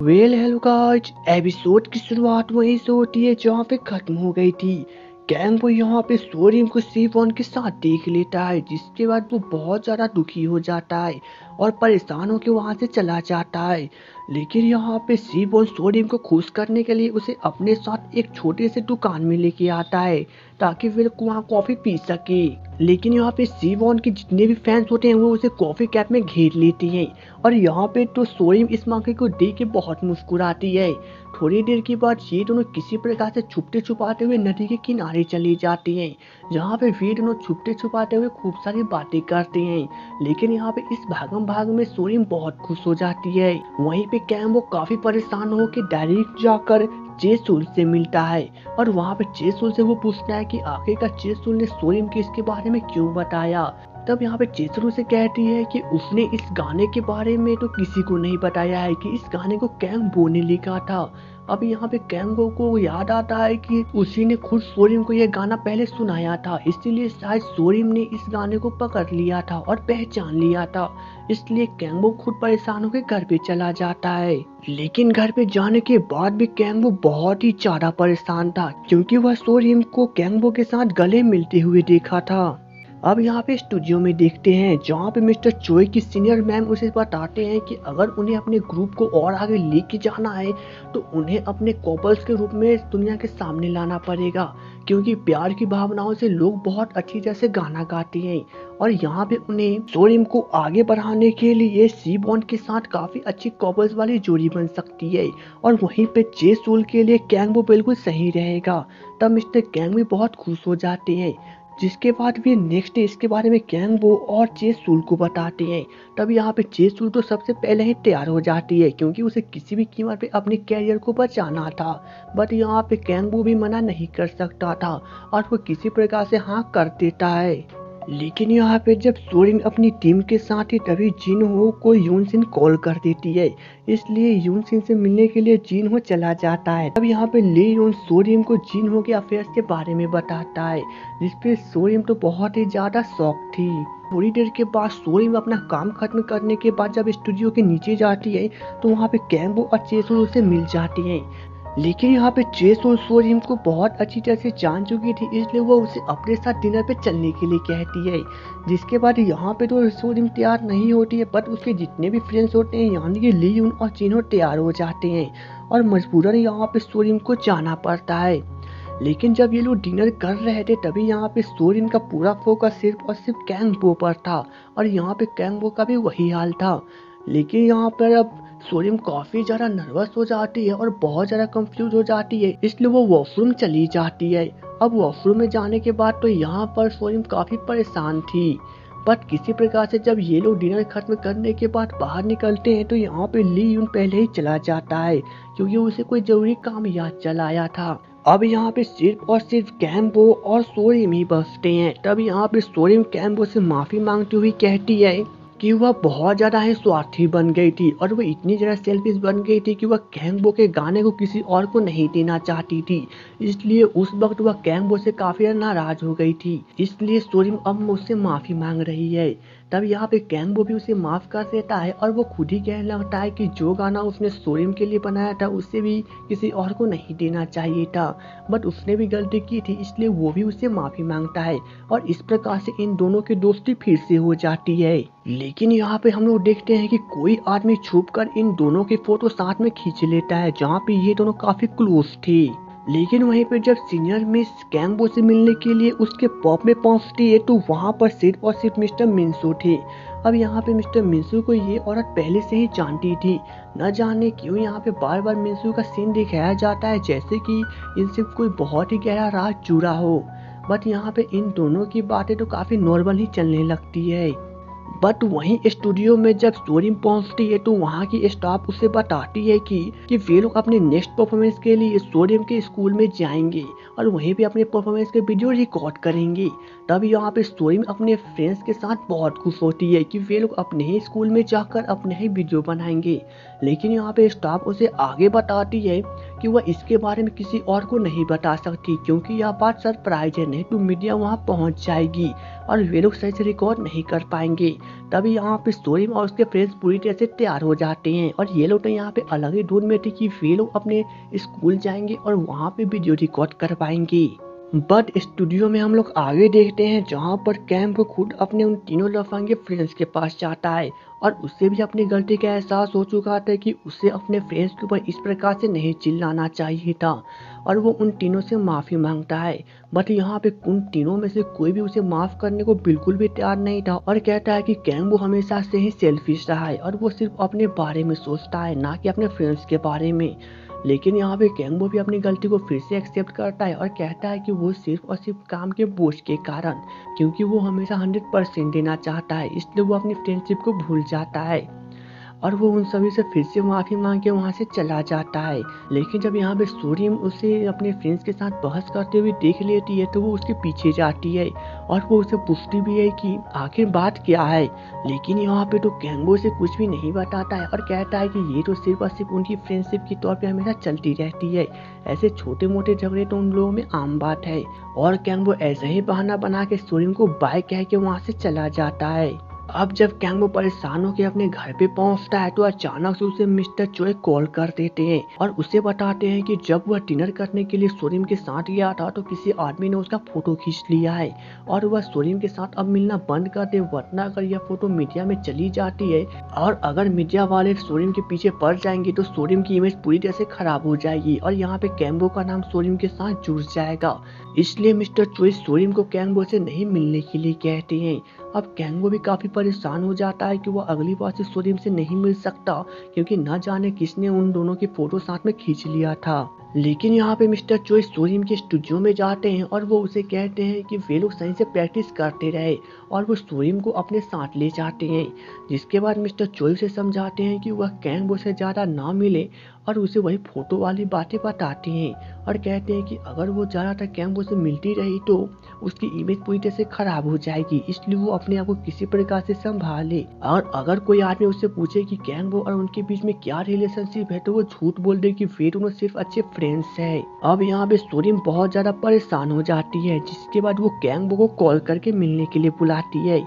Hello guys, episode की शुरुआत वहीं से होती है जहाँ पे खत्म हो गई थी। कैंग वो यहाँ पे सोरियम को सीवॉन के साथ देख लेता है, जिसके बाद वो बहुत ज़्यादा दुखी हो जाता है और परेशान होकर वहाँ से चला जाता है। लेकिन यहाँ पे सीवॉन सोरियम को खुश करने के लिए उसे अपने साथ एक छोटे से दुकान में लेके आता है ताकि फिर वहाँ कॉफ़ी पी सके। लेकिन यहाँ पे सीवॉन के जितने भी फैंस होते हैं वो उसे कॉफ़ी कैप में घेर लेते हैं और यहाँ पे तो सोरियम इस मौके को देख के बहुत मुस्कुराती है। थोड़ी देर के बाद ये दोनों किसी प्रकार से छुपते छुपाते हुए नदी के किनारे चली जाती हैं, जहाँ पे वे दोनों छुपते छुपाते हुए खूब सारी बातें करते हैं। लेकिन यहाँ पे इस भागम भाग में सोरियम बहुत खुश हो जाती है। वहीं पे कैम वो काफी परेशान हो के डायरेक्ट जाकर चेसुल से मिलता है और वहाँ पे चेसुल से वो पूछता है कि आखिरकार चेसुल ने सोरियम के इसके बारे में क्यों बताया। तब यहाँ पे चेसरू से कहती है कि उसने इस गाने के बारे में तो किसी को नहीं बताया है कि इस गाने को कैंगबो ने लिखा था। अब यहाँ पे कैंगबो को याद आता है कि उसी ने खुद सोरियम को यह गाना पहले सुनाया था, इसलिए शायद सोरियम ने इस गाने को पकड़ लिया था और पहचान लिया था। इसलिए कैंगबो खुद परेशान होकर घर पे चला जाता है। लेकिन घर पे जाने के बाद भी कैंगबो बहुत ही ज्यादा परेशान था, क्योंकि वह सोरियम को कैंगबो के साथ गले मिलते हुए देखा था। अब यहाँ पे स्टूडियो में देखते हैं जहाँ पे मिस्टर चोई की सीनियर मैम उसे बताते हैं कि अगर उन्हें अपने ग्रुप को और आगे लेके जाना है तो उन्हें अपने कपल्स के रूप में दुनिया के सामने लाना पड़ेगा, क्योंकि प्यार की भावनाओं से लोग बहुत अच्छी तरह से गाना गाते हैं। और यहाँ पे उन्हें सोरियम को आगे बढ़ाने के लिए सीबॉन्ड के साथ काफी अच्छी कपल्स वाली जोड़ी बन सकती है और वहीं पे चेसुल के लिए कैंगबो बिल्कुल सही रहेगा। तब मिस्टर कैंग भी बहुत खुश हो जाते हैं, जिसके बाद वे नेक्स्ट डे इसके बारे में कैंगबो और चेसुल को बताते हैं। तब यहाँ पे चेसुल तो सबसे पहले ही तैयार हो जाती है, क्योंकि उसे किसी भी कीमत पे अपने कैरियर को बचाना था। बट यहाँ पे कैंगबो भी मना नहीं कर सकता था और वो किसी प्रकार से हाँ कर देता है। लेकिन यहाँ पे जब सोरियम अपनी टीम के साथ ही तभी जिनहो को यूनसिन कॉल कर देती है, इसलिए यूनसिन से मिलने के लिए जिनहो चला जाता है। अब यहाँ पे लेयोन सोरियम को जिनहो के अफेयर्स के बारे में बताता है, जिसपे सोरियम तो बहुत ही ज्यादा शॉक थी। थोड़ी देर के बाद सोरियम अपना काम खत्म करने के बाद जब स्टूडियो के नीचे जाती है तो वहाँ पे कैंगबो और चेसुल उसे मिल जाती हैं। लेकिन यहाँ पे चेसुल सोरियम को बहुत अच्छी तरह से जान चुकी थी, इसलिए वो उसे अपने साथ डिनर पे चलने के लिए कहती है। जिसके बाद यहाँ पे तो सोरियम तैयार नहीं होती है, बट उसके जितने भी फ्रेंड्स होते हैं यानी कि लियून और चिन्हो तैयार हो जाते हैं और मजबूरन यहाँ पे सोरियम को जाना पड़ता है। लेकिन जब ये लोग डिनर कर रहे थे तभी यहाँ पे सोरियम का पूरा फोकस सिर्फ और सिर्फ कैंगबो पर था और यहाँ पे कैंगबो का भी वही हाल था। लेकिन यहाँ पर अब सोरियम काफी ज्यादा नर्वस हो जाती है और बहुत ज्यादा कंफ्यूज हो जाती है, इसलिए वो वॉशरूम चली जाती है। अब वॉशरूम में जाने के बाद तो यहाँ पर सोरियम काफी परेशान थी, बट किसी प्रकार से जब ये लोग डिनर खत्म करने के बाद बाहर निकलते हैं तो यहाँ पे ली यून पहले ही चला जाता है, क्योंकि उसे कोई जरूरी काम याद चला आया था। अब यहाँ पे सिर्फ और सिर्फ कैंगबो और सोरियम ही बचते हैं। तब यहाँ पे सोरियम कैंगबो से माफी मांगती हुई कहती है कि वह बहुत ज्यादा ही स्वार्थी बन गई थी और वह इतनी ज्यादा सेल्फिश बन गई थी कि वह कैंगबो के गाने को किसी और को नहीं देना चाहती थी, इसलिए उस वक्त वह कैंगबो से काफी नाराज हो गई थी। इसलिए सोरियम अब मुझसे माफी मांग रही है। तब यहाँ पे कैंगबो भी उसे माफ कर देता है और वो खुद ही कहने लगता है कि जो गाना उसने सोरियम के लिए बनाया था उससे भी किसी और को नहीं देना चाहिए था, बट उसने भी गलती की थी, इसलिए वो भी उससे माफी मांगता है और इस प्रकार से इन दोनों की दोस्ती फिर से हो जाती है। लेकिन यहाँ पे हम लोग देखते हैं कि कोई आदमी छुपकर इन दोनों की फोटो साथ में खींच लेता है, जहाँ पे ये दोनों काफी क्लोज थे। लेकिन वहीं पे जब सीनियर मिस कैंगबो से मिलने के लिए उसके पॉप में पहुंचती है तो वहां पर सिर्फ और सिर्फ मिस्टर मिन्सू थे। अब यहाँ पे मिस्टर मिन्सू को ये औरत पहले से ही जानती थी, न जाने क्यों यहाँ पे बार बार मिन्सू का सीन दिखाया जाता है जैसे कि इनसे कोई बहुत ही गहरा राज जुड़ा हो। बट यहाँ पे इन दोनों की बातें तो काफी नॉर्मल ही चलने लगती है। बट वहीं स्टूडियो में जब सोरियम पहुंचती है तो वहां की स्टाफ उसे बताती है कि वे लोग अपने नेक्स्ट परफॉर्मेंस के लिए सोरियम के स्कूल में जाएंगे और वहीं पे अपने परफॉर्मेंस के वीडियो रिकॉर्ड करेंगे। तब यहाँ पे सोरियम अपने फ्रेंड्स के साथ बहुत खुश होती है कि वे लोग अपने ही स्कूल में जाकर अपने ही वीडियो बनाएंगे। लेकिन यहाँ पे स्टाफ उसे आगे बताती है कि वह इसके बारे में किसी और को नहीं बता सकती, क्योंकि यह बात सरप्राइज है, नहीं तो मीडिया वहां पहुंच जाएगी और वे लोग सही से रिकॉर्ड नहीं कर पाएंगे। तभी यहाँ पे सोरिम और उसके फ्रेंड्स पूरी तरह से तैयार हो जाते हैं और ये लोग तो यहाँ पे अलग ही ढूंढ में थे कि वे लोग अपने स्कूल जाएंगे और वहाँ पे वीडियो रिकॉर्ड कर पाएंगे। बट स्टूडियो में हम लोग आगे देखते हैं जहाँ पर कैम को खुद अपने उन तीनों लफंगे फ्रेंड्स के पास जाता है और उससे भी अपनी गलती का एहसास हो चुका था कि उसे अपने फ्रेंड्स के ऊपर इस प्रकार से नहीं चिल्लाना चाहिए था और वो उन तीनों से माफ़ी मांगता है। बट यहाँ पे उन तीनों में से कोई भी उसे माफ़ करने को बिल्कुल भी तैयार नहीं था और कहता है कि कैम वो हमेशा से ही सेल्फिश रहा है और वो सिर्फ अपने बारे में सोचता है, ना कि अपने फ्रेंड्स के बारे में। लेकिन यहाँ पे कैंगबो भी अपनी गलती को फिर से एक्सेप्ट करता है और कहता है कि वो सिर्फ और सिर्फ काम के बोझ के कारण, क्योंकि वो हमेशा 100% देना चाहता है, इसलिए वो अपनी फ्रेंडशिप को भूल जाता है और वो उन सभी से फिर से माफ़ी मांग के वहाँ से चला जाता है। लेकिन जब यहाँ पे सोरियम उसे अपने फ्रेंड्स के साथ बहस करते हुए देख लेती है तो वो उसके पीछे जाती है और वो उसे पूछती भी है कि आखिर बात क्या है। लेकिन यहाँ पे तो कैंगबो से कुछ भी नहीं बताता है और कहता है कि ये तो सिर्फ और सिर्फ उनकी फ्रेंडशिप के तौर पे हमेशा चलती रहती है, ऐसे छोटे मोटे झगड़े तो उन लोगों में आम बात है। और कैंगबो ऐसे ही बहाना बना के सोरियम को बाय कह के वहाँ से चला जाता है। अब जब कैंगबो परेशान होकर अपने घर पे पहुंचता है तो अचानक से उसे मिस्टर चोय कॉल कर देते हैं और उसे बताते हैं कि जब वह डिनर करने के लिए सोरिम के साथ गया था तो किसी आदमी ने उसका फोटो खींच लिया है और वह सोरिम के साथ अब मिलना बंद कर दे, वरना अगर यह फोटो मीडिया में चली जाती है और अगर मीडिया वाले सोरिम के पीछे पड़ जाएंगे तो सोरिम की इमेज पूरी तरह से खराब हो जाएगी और यहाँ पे कैंगबो का नाम सोरिम के साथ जुड़ जाएगा। इसलिए मिस्टर चोय सोरिम को कैंगबो से नहीं मिलने के लिए कहते हैं। अब कैंगबो भी काफी परेशान हो जाता है कि वो अगली बार से सोरिम से नहीं मिल सकता, क्योंकि न जाने किसने उन दोनों की फोटो साथ में खींच लिया था। लेकिन यहाँ पे मिस्टर चोय सोरिम के स्टूडियो में जाते हैं और वो उसे कहते हैं कि वे लोग सही से प्रैक्टिस करते रहे और वो सोरिम को अपने साथ ले जाते हैं। जिसके बाद मिस्टर चोय से समझाते हैं कि वह कैंगबो से ज़्यादा ना मिले और उसे वही फोटो वाली बातें बताते हैं और कहते हैं कि अगर वो ज़्यादातर कैंगबो से मिलती रही तो उसकी इमेज पूरी तरह से खराब हो जाएगी, इसलिए वो अपने आप को किसी प्रकार से संभाले। और अगर कोई आदमी उससे पूछे कि कैंगबो और उनके बीच में क्या रिलेशनशिप है तो वो झूठ बोल दे कि वे दोनों सिर्फ अच्छे फ्रेंड्स है। अब यहाँ पे सोरिम बहुत ज्यादा परेशान हो जाती है, जिसके बाद वो कैंगबो को कॉल करके मिलने के लिए बुलाती है।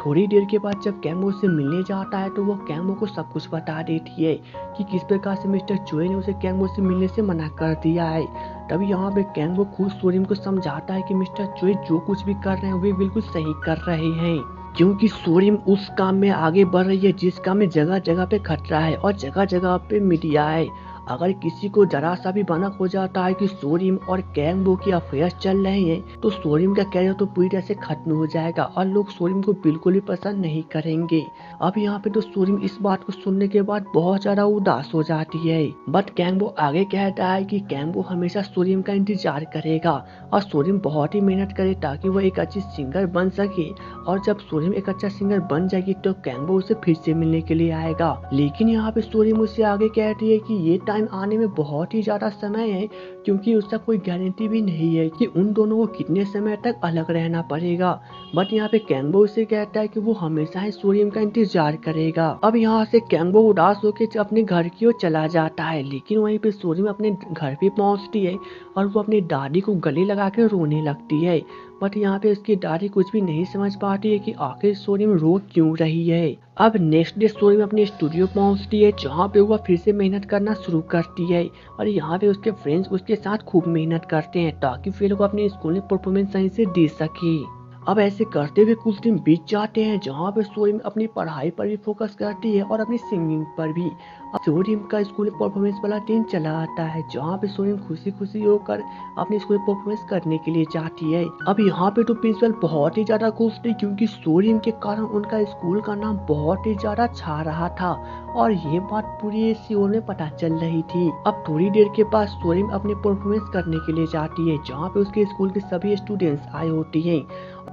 थोड़ी देर के बाद जब कैंगबो से मिलने जाता है तो वो कैंगबो को सब कुछ बता देती है कि किस प्रकार से मिस्टर चोय ने उसे कैंगबो से मिलने से मना कर दिया है। तभी यहाँ पे कैंगबो खुद सोरिम को समझाता है कि मिस्टर चोय जो कुछ भी कर रहे हैं वे बिल्कुल सही कर रहे हैं, क्योंकि सोरिम उस काम में आगे बढ़ रही है जिस काम में जगह जगह पे खतरा है और जगह जगह पे मीडिया है। अगर किसी को जरा सा भी भनक हो जाता है कि सोरिम और कैंगबो की अफेयर चल रहे हैं तो सोरिम का कैरियर तो पूरी तरह से खत्म हो जाएगा और लोग सोरिम को बिल्कुल भी पसंद नहीं करेंगे। अब यहाँ पे तो सोरिम इस बात को सुनने के बाद बहुत ज्यादा उदास हो जाती है। बट कैंगबो आगे कहता है कि कैंगबो हमेशा सोरिम का इंतजार करेगा और सोरिम बहुत ही मेहनत करे ताकि वह एक अच्छी सिंगर बन सके और जब सोरिम एक अच्छा सिंगर बन जाएगी तो कैंगबो उसे फिर से मिलने के लिए आएगा। लेकिन यहाँ पे सोरिम उससे आगे कहती है कि ये टाइम आने में बहुत ही ज्यादा समय है, क्योंकि उसका कोई गारंटी भी नहीं है कि उन दोनों को कितने समय तक अलग रहना पड़ेगा। बट यहाँ पे कैंगबो उसे कहता है कि वो हमेशा ही सोरिम का इंतजार करेगा। अब यहाँ से कैंगबो उदास होकर अपने घर की ओर चला जाता है, लेकिन वहीं पे सोरिम अपने घर पे पहुंचती है और वो अपनी दादी को गले लगा के रोने लगती है। बट यहाँ पे उसकी दादी कुछ भी नहीं समझ पाती है कि आखिर सोरिम रो क्यों रही है। अब नेक्स्ट डे सोरिम अपने स्टूडियो पहुंचती है जहाँ पे वह फिर से मेहनत करना शुरू करती है और यहाँ पे उसके फ्रेंड्स उसके साथ खूब मेहनत करते हैं ताकि वे लोग अपने स्कूल में परफॉर्मेंस सही से दे सके। अब ऐसे करते हुए कुछ दिन बीत जाते हैं जहाँ पे सोरिम अपनी पढ़ाई पर भी फोकस करती है और अपनी सिंगिंग पर भी। अब सोरिम का स्कूल परफॉर्मेंस वाला दिन चला आता है जहाँ पे सोरिम खुशी खुशी होकर अपने स्कूल परफॉर्मेंस करने के लिए जाती है। अब यहाँ पे तो प्रिंसिपल बहुत ही ज्यादा खुश थी क्योंकि सोरिम के कारण उनका स्कूल का नाम बहुत ही ज्यादा छा रहा था और ये बात पूरी सियोल में पता चल रही थी। अब थोड़ी देर के बाद सोरिम अपने परफॉर्मेंस करने के लिए जाती है जहाँ पे उसके स्कूल के सभी स्टूडेंट्स आए होते हैं।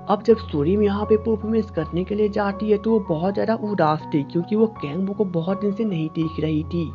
अब जब सोरिम यहाँ पे परफॉर्मेंस करने के लिए जाती है तो वो बहुत ज्यादा उदास थी क्योंकि वो कैंगबो को बहुत दिन से नहीं देख रही थी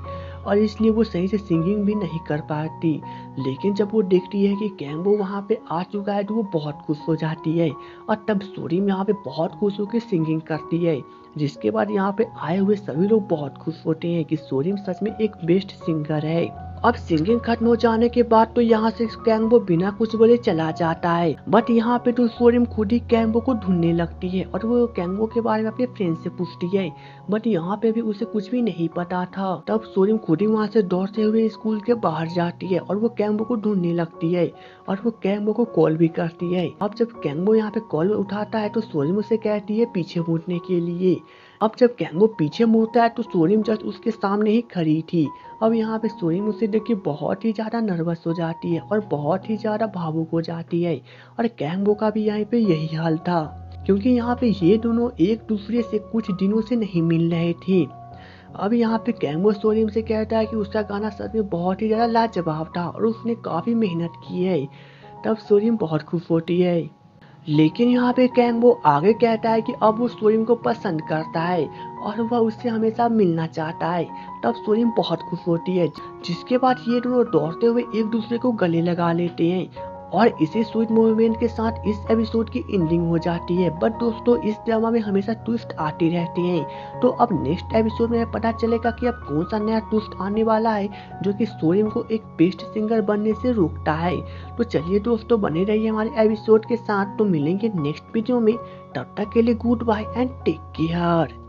और इसलिए वो सही से सिंगिंग भी नहीं कर पाती। लेकिन जब वो देखती है कि कैंगबो वहाँ पे आ चुका है तो वो बहुत खुश हो जाती है और तब सोरिम यहाँ पे बहुत खुश होकर सिंगिंग करती है, जिसके बाद यहाँ पे आए हुए सभी लोग बहुत खुश होते हैं कि सोरिम सच में एक बेस्ट सिंगर है। अब सिंगिंग खत्म हो जाने के बाद तो यहाँ से कैंगबो बिना कुछ बोले चला जाता है। बट यहाँ पे तो सोरिम खुद ही कैंगबो को ढूंढने लगती है और वो कैंगबो के बारे में अपने फ्रेंड से पूछती है। बट यहाँ पे भी उसे कुछ भी नहीं पता था। तब सोरिम खुद ही वहाँ से दौड़ते हुए स्कूल के बाहर जाती है और वो कैंगबो को ढूंढने लगती है और वो कैंगबो को कॉल भी करती है। अब जब कैंगबो यहाँ पे कॉल उठाता है तो सोरिम उसे कहती है पीछे मुड़ने के लिए। अब जब कैंगबो पीछे मुड़ता है तो सोरिम जस्ट उसके सामने ही खड़ी थी। अब यहाँ पे सोरिम उसे देख के बहुत ही ज्यादा नर्वस हो जाती है और बहुत ही ज्यादा भावुक हो जाती है और कैंगबो का भी यहाँ पे यही हाल था, क्योंकि यहाँ पे ये दोनों एक दूसरे से कुछ दिनों से नहीं मिल रहे थे। अब यहाँ पे कैंगबो सोरिम से कहता है कि उसका गाना सच में बहुत ही ज्यादा लाजवाब था और उसने काफी मेहनत की है। तब सोरिम बहुत खुश होती है। लेकिन यहाँ पे कैंगबो आगे कहता है कि अब वो सोरिम को पसंद करता है और वह उससे हमेशा मिलना चाहता है। तब सोरिम बहुत खुश होती है, जिसके बाद ये दोनों दौड़ते हुए एक दूसरे को गले लगा लेते हैं और इसी स्वीट मोमेंट के साथ इस एपिसोड की एंडिंग हो जाती है। बट दोस्तों इस ड्रामा में हमेशा ट्विस्ट आते रहते हैं, तो अब नेक्स्ट एपिसोड में पता चलेगा कि अब कौन सा नया ट्विस्ट आने वाला है जो कि सोरिम को एक बेस्ट सिंगर बनने से रोकता है। तो चलिए दोस्तों बने रहिए हमारे एपिसोड के साथ, तो मिलेंगे नेक्स्ट वीडियो में। तब तक के लिए goodbye and take care.